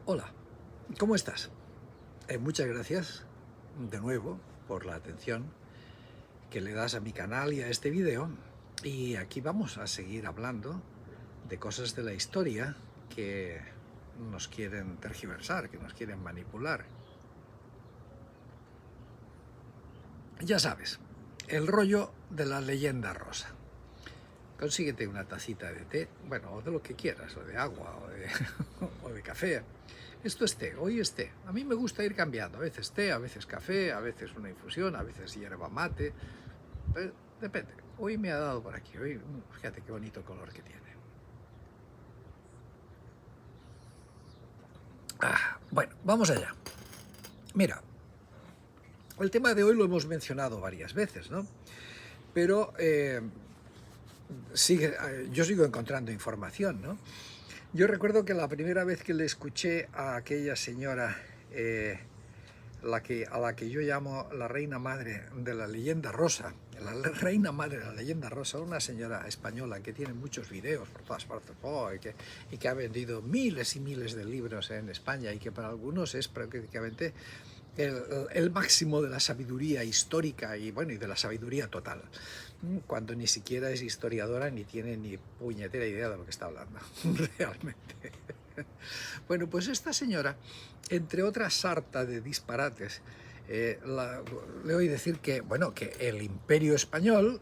Hola, ¿cómo estás? Muchas gracias de nuevo por la atención que le das a mi canal y a este vídeo. Y aquí vamos a seguir hablando de cosas de la historia que nos quieren tergiversar, que nos quieren manipular. Ya sabes, el rollo de la leyenda rosa. Consíguete una tacita de té, bueno, o de lo que quieras, o de agua, o de café. Esto es té, hoy es té. A mí me gusta ir cambiando, a veces té, a veces café, a veces una infusión, a veces hierba mate. Depende. Hoy me ha dado por aquí, hoy, fíjate qué bonito color que tiene. Bueno, vamos allá. Mira, el tema de hoy lo hemos mencionado varias veces, ¿no? Pero yo sigo encontrando información, ¿no? Yo recuerdo que la primera vez que le escuché a aquella señora, a la que yo llamo la reina madre de la leyenda rosa, la reina madre de la leyenda rosa, una señora española que tiene muchos videos por todas partes, y que ha vendido miles y miles de libros en España, y que para algunos es prácticamente el máximo de la sabiduría histórica y, bueno, y de la sabiduría total, cuando ni siquiera es historiadora ni tiene ni puñetera idea de lo que está hablando, realmente. Bueno, pues esta señora, entre otras sarta de disparates, le oí decir que, bueno, que el imperio español,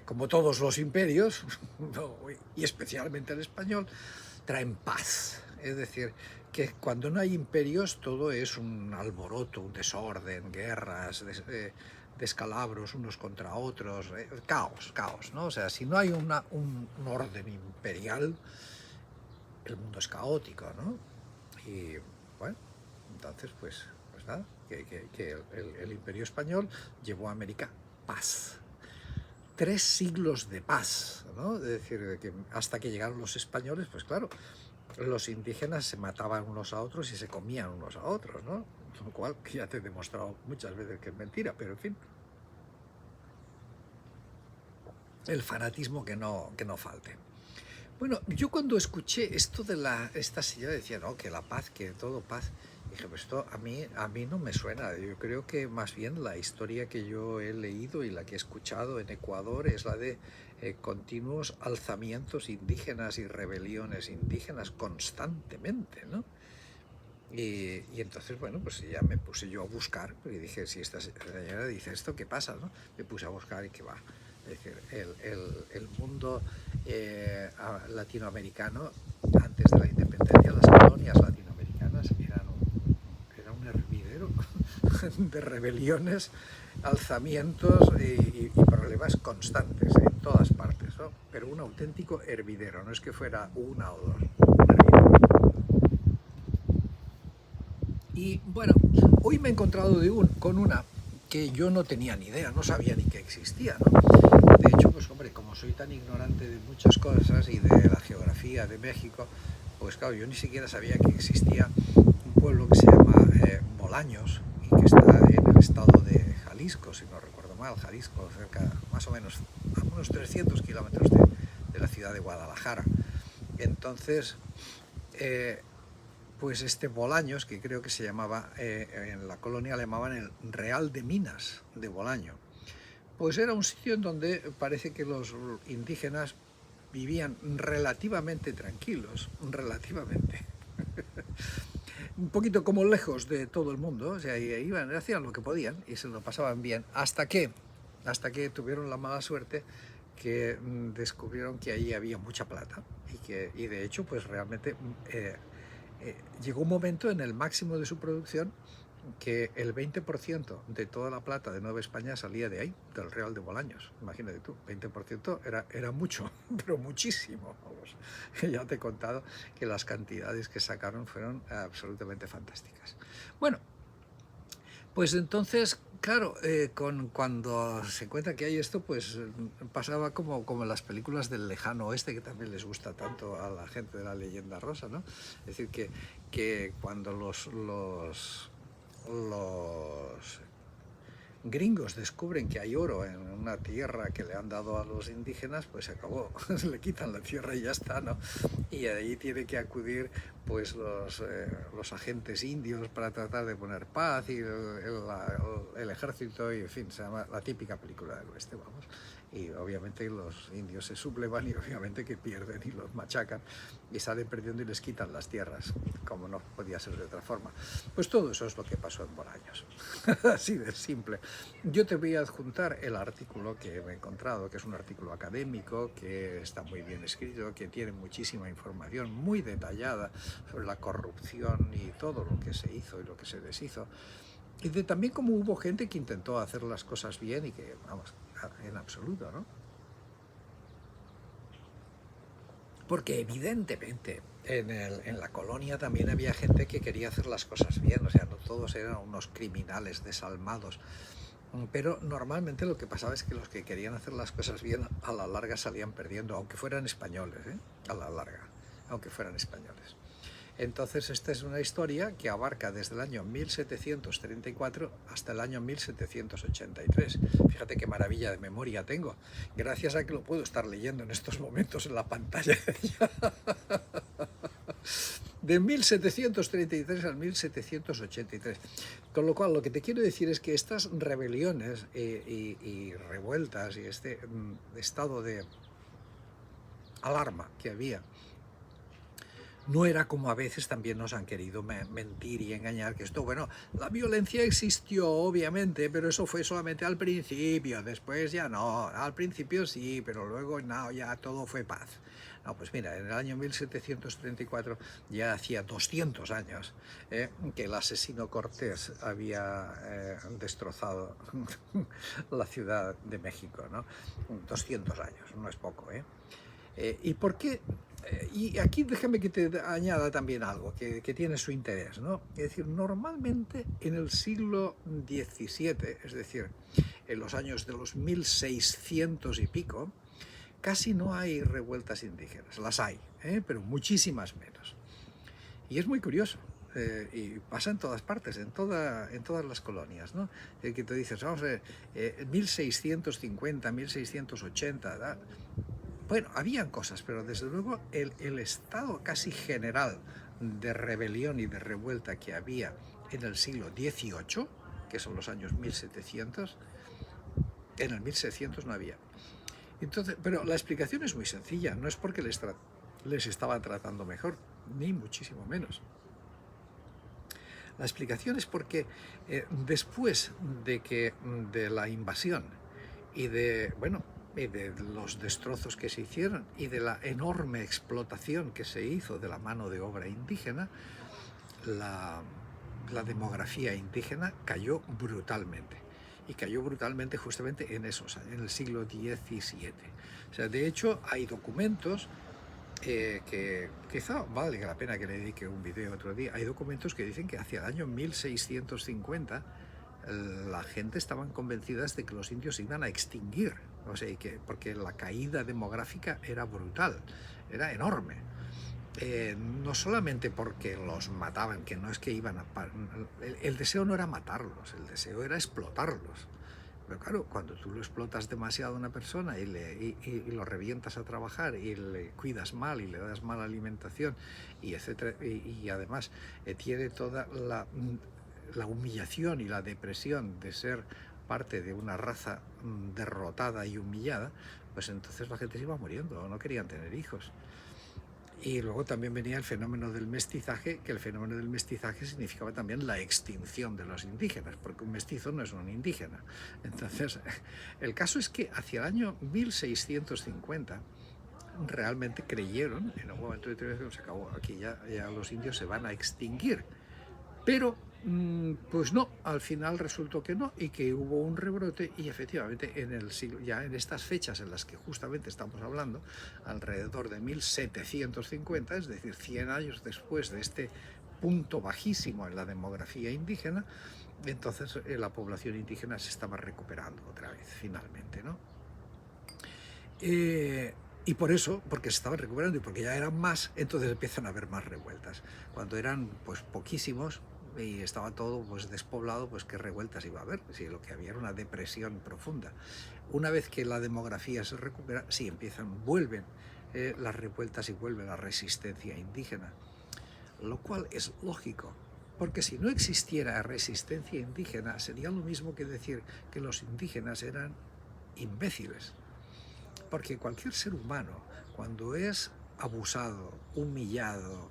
como todos los imperios, no, y especialmente el español, traen paz. Es decir, que cuando no hay imperios todo es un alboroto, un desorden, guerras, descalabros unos contra otros, caos, ¿no? O sea, si no hay un orden imperial, el mundo es caótico, ¿no? Y bueno, entonces pues nada, que el imperio español llevó a América paz. 3 siglos de paz, ¿no? Es decir, que hasta que llegaron los españoles, pues claro, los indígenas se mataban unos a otros y se comían unos a otros, ¿no? Lo cual ya te he demostrado muchas veces que es mentira, pero en fin, el fanatismo que no falte. Bueno, yo cuando escuché esto de esta señora decía, no, que la paz, que todo paz, dije, pues esto a mí no me suena. Yo creo que más bien la historia que yo he leído y la que he escuchado en Ecuador es la de continuos alzamientos indígenas y rebeliones indígenas constantemente, ¿no? Y entonces, bueno, pues ya me puse yo a buscar, porque dije, si esta señora dice esto, ¿qué pasa, no? Me puse a buscar y que va. Es decir, el mundo latinoamericano, antes de la independencia, las colonias latinoamericanas eran un hervidero de rebeliones, alzamientos y problemas constantes en todas partes, ¿no? Pero un auténtico hervidero, no es que fuera una o dos, un hervidero. Y bueno, hoy me he encontrado con una que yo no tenía ni idea, no sabía ni que existía, ¿no? De hecho, pues hombre, como soy tan ignorante de muchas cosas y de la geografía de México, pues claro, yo ni siquiera sabía que existía un pueblo que se llama Bolaños y que está en el estado de Jalisco, si no recuerdo mal, Jalisco, cerca, más o menos, a unos 300 kilómetros de la ciudad de Guadalajara. Entonces, pues este Bolaños, que creo que se llamaba, en la colonia le llamaban el Real de Minas de Bolaño, pues era un sitio en donde parece que los indígenas vivían relativamente tranquilos, relativamente, un poquito como lejos de todo el mundo, o sea, iban, hacían lo que podían y se lo pasaban bien, hasta que tuvieron la mala suerte que descubrieron que ahí había mucha plata y de hecho pues realmente llegó un momento en el máximo de su producción que el 20% de toda la plata de Nueva España salía de ahí, del Real de Bolaños. Imagínate tú, 20% era mucho, pero muchísimo. Vamos. Ya te he contado que las cantidades que sacaron fueron absolutamente fantásticas. Bueno, pues entonces, claro, cuando se cuenta que hay esto, pues pasaba como en las películas del lejano oeste, que también les gusta tanto a la gente de la leyenda rosa, ¿no? Es decir, que cuando los gringos descubren que hay oro en una tierra que le han dado a los indígenas, pues se acabó, le quitan la tierra y ya está, ¿no? Y ahí tiene que acudir pues los agentes indios para tratar de poner paz y el ejército y en fin, se llama la típica película del oeste, vamos. Y obviamente los indios se sublevan y obviamente que pierden y los machacan y salen perdiendo y les quitan las tierras, como no podía ser de otra forma. Pues todo eso es lo que pasó en Bolaños, así de simple. Yo te voy a adjuntar el artículo que me he encontrado, que es un artículo académico, que está muy bien escrito, que tiene muchísima información muy detallada sobre la corrupción y todo lo que se hizo y lo que se deshizo. Y de también cómo hubo gente que intentó hacer las cosas bien y que, vamos, en absoluto, ¿no? Porque evidentemente en la colonia también había gente que quería hacer las cosas bien, o sea, no todos eran unos criminales desalmados. Pero normalmente lo que pasaba es que los que querían hacer las cosas bien a la larga salían perdiendo, aunque fueran españoles, ¿eh? A la larga, aunque fueran españoles. Entonces esta es una historia que abarca desde el año 1734 hasta el año 1783. Fíjate qué maravilla de memoria tengo, gracias a que lo puedo estar leyendo en estos momentos en la pantalla. De 1733 al 1783. Con lo cual, lo que te quiero decir es que estas rebeliones y revueltas y este estado de alarma que había, no era como a veces también nos han querido mentir y engañar, que esto, bueno, la violencia existió obviamente, pero eso fue solamente al principio, después ya no, al principio sí, pero luego no, ya todo fue paz. No, pues mira, en el año 1734, ya hacía 200 años, que el asesino Cortés había destrozado la Ciudad de México, ¿no? 200 años, no es poco, ¿eh? ¿Y por qué? Y aquí déjame que te añada también algo que tiene su interés, ¿no? Es decir, normalmente en el siglo XVII, es decir, en los años de los 1600 y pico, casi no hay revueltas indígenas, las hay, pero muchísimas menos. Y es muy curioso. Y pasa en todas partes, en todas las colonias, ¿no? Que te dices, vamos a ver, 1650, 1680, ¿da? Bueno, habían cosas, pero desde luego el estado casi general de rebelión y de revuelta que había en el siglo XVIII, que son los años 1700, en el 1600 no había. Entonces, pero la explicación es muy sencilla, no es porque les estaban tratando mejor, ni muchísimo menos. La explicación es porque después de la invasión y de, bueno, y de los destrozos que se hicieron y de la enorme explotación que se hizo de la mano de obra indígena, la demografía indígena cayó brutalmente. Y cayó brutalmente justamente en esos años, en el siglo XVII. O sea, de hecho, hay documentos que quizá valga la pena que le dedique un video otro día. Hay documentos que dicen que hacia el año 1650 la gente estaban convencidas de que los indios se iban a extinguir, o sea, porque la caída demográfica era brutal, era enorme. No solamente porque los mataban, que no es que iban a... El deseo no era matarlos, el deseo era explotarlos. Pero claro, cuando tú lo explotas demasiado a una persona y lo revientas a trabajar y le cuidas mal y le das mala alimentación y etcétera, y además tiene toda la humillación y la depresión de ser parte de una raza derrotada y humillada, pues entonces la gente se iba muriendo, no querían tener hijos. Y luego también venía el fenómeno del mestizaje, que el fenómeno del mestizaje significaba también la extinción de los indígenas, porque un mestizo no es un indígena. Entonces, el caso es que hacia el año 1650 realmente creyeron, en un momento determinado, se acabó, aquí ya los indios se van a extinguir. Pero pues no, al final resultó que no y que hubo un rebrote y efectivamente en el siglo, ya en estas fechas en las que justamente estamos hablando, alrededor de 1750, es decir, 100 años después de este punto bajísimo en la demografía indígena, entonces la población indígena se estaba recuperando otra vez, finalmente, ¿no? Y por eso, porque se estaban recuperando y porque ya eran más, entonces empiezan a haber más revueltas. Cuando eran pues poquísimos, y estaba todo pues despoblado, pues qué revueltas iba a haber, si lo que había era una depresión profunda. Una vez que la demografía se recupera, sí, vuelven las revueltas y vuelve la resistencia indígena, lo cual es lógico, porque si no existiera resistencia indígena sería lo mismo que decir que los indígenas eran imbéciles, porque cualquier ser humano, cuando es abusado, humillado,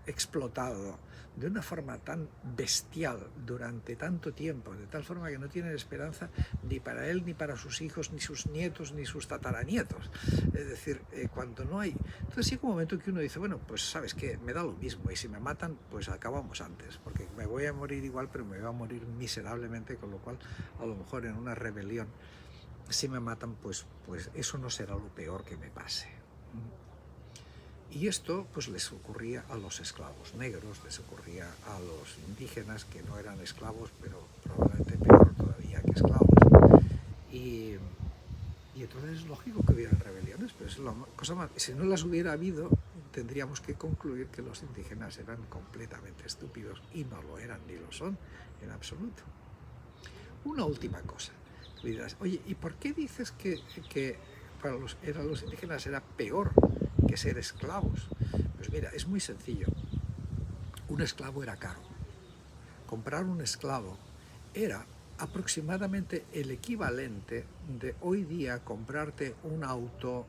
explotado de una forma tan bestial durante tanto tiempo, de tal forma que no tiene esperanza ni para él, ni para sus hijos, ni sus nietos, ni sus tataranietos. Es decir, cuando no hay... Entonces llega un momento que uno dice, bueno, pues sabes que me da lo mismo, y si me matan, pues acabamos antes, porque me voy a morir igual, pero me voy a morir miserablemente, con lo cual a lo mejor en una rebelión, si me matan, pues eso no será lo peor que me pase. Y esto pues les ocurría a los esclavos negros, les ocurría a los indígenas que no eran esclavos, pero probablemente peor todavía que esclavos. Y entonces es lógico que hubieran rebeliones, pero es la cosa más. Si no las hubiera habido, tendríamos que concluir que los indígenas eran completamente estúpidos, y no lo eran ni lo son en absoluto. Una última cosa. Tú dirás, oye, ¿y por qué dices que para los indígenas era peor que ser esclavos? Pues mira, es muy sencillo. Un esclavo era caro. Comprar un esclavo era aproximadamente el equivalente de hoy día comprarte un auto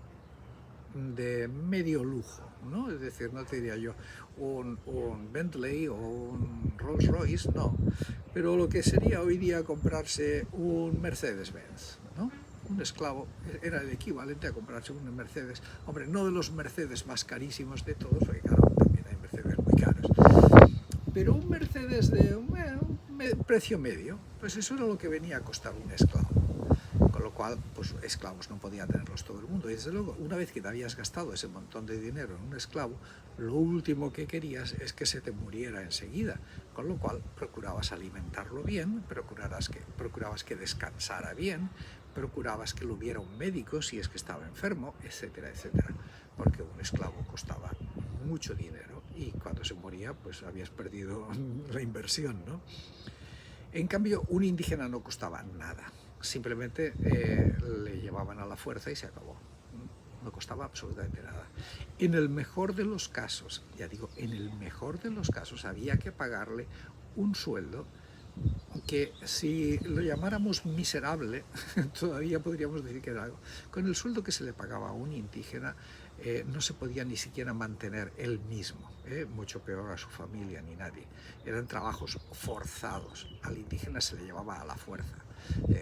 de medio lujo, ¿no? Es decir, no te diría yo un Bentley o un Rolls Royce, no, pero lo que sería hoy día comprarse un Mercedes-Benz, ¿no? Un esclavo era el equivalente a comprarse un Mercedes, hombre, no de los Mercedes más carísimos de todos, porque claro, también hay Mercedes muy caros, pero un Mercedes de un precio medio, pues eso era lo que venía a costar un esclavo. Con lo cual, pues esclavos no podía tenerlos todo el mundo. Y desde luego, una vez que te habías gastado ese montón de dinero en un esclavo, lo último que querías es que se te muriera enseguida. Con lo cual, procurabas alimentarlo bien, procurabas que descansara bien, procurabas que lo hubiera un médico si es que estaba enfermo, etcétera, etcétera. Porque un esclavo costaba mucho dinero y cuando se moría, pues habías perdido la inversión, ¿no? En cambio, un indígena no costaba nada. Simplemente le llevaban a la fuerza y se acabó. No costaba absolutamente nada. En el mejor de los casos, ya digo, en el mejor de los casos había que pagarle un sueldo que, si lo llamáramos miserable, todavía podríamos decir que era algo. Con el sueldo que se le pagaba a un indígena, no se podía ni siquiera mantener él mismo, mucho peor a su familia ni nadie. Eran trabajos forzados, al indígena se le llevaba a la fuerza.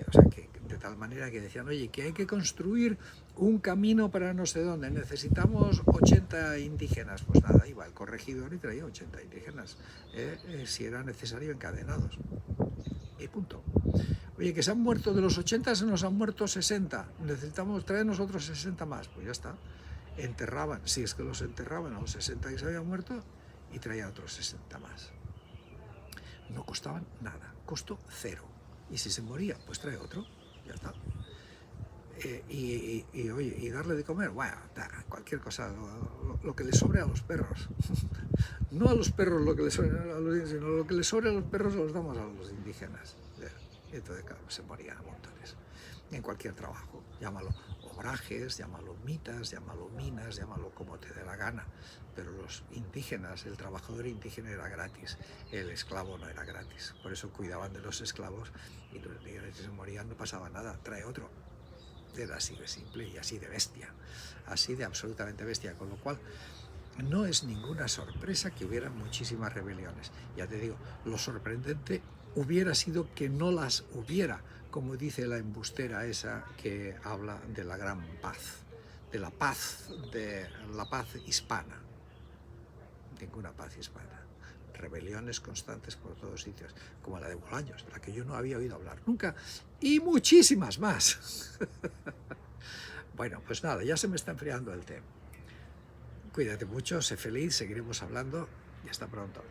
O sea, que de tal manera que decían, oye, que hay que construir un camino para no sé dónde, necesitamos 80 indígenas. Pues nada, iba el corregidor y traía 80 indígenas, si era necesario, encadenados. Y punto. Oye, que se han muerto de los 80, se nos han muerto 60, necesitamos traernos otros 60 más. Pues ya está. Enterraban, si es que los enterraban a los 60 que se habían muerto, y traían otros 60 más. No costaban nada, costó cero. Y si se moría, pues trae otro, ya está. Oye, y darle de comer, bueno, cualquier cosa, lo que le sobre a los perros. No a los perros lo que les sobre a los indígenas, sino lo que les sobre a los perros los damos a los indígenas. Y entonces, claro, se morían a montones. En cualquier trabajo, llámalo obrajes, llámalo mitas, llámalo minas, llámalo como te dé la gana. Pero los indígenas, el trabajador indígena era gratis, el esclavo no era gratis. Por eso cuidaban de los esclavos, y los indígenas que se morían no pasaba nada, trae otro. Era así de simple y así de bestia, así de absolutamente bestia, con lo cual no es ninguna sorpresa que hubiera muchísimas rebeliones. Ya te digo, lo sorprendente hubiera sido que no las hubiera, como dice la embustera esa que habla de la gran paz, de la paz hispana. Ninguna paz hispana. Rebeliones constantes por todos sitios, como la de Bolaños, de la que yo no había oído hablar nunca, y muchísimas más. Bueno, pues nada, ya se me está enfriando el té. Cuídate mucho, sé feliz, seguiremos hablando y hasta pronto.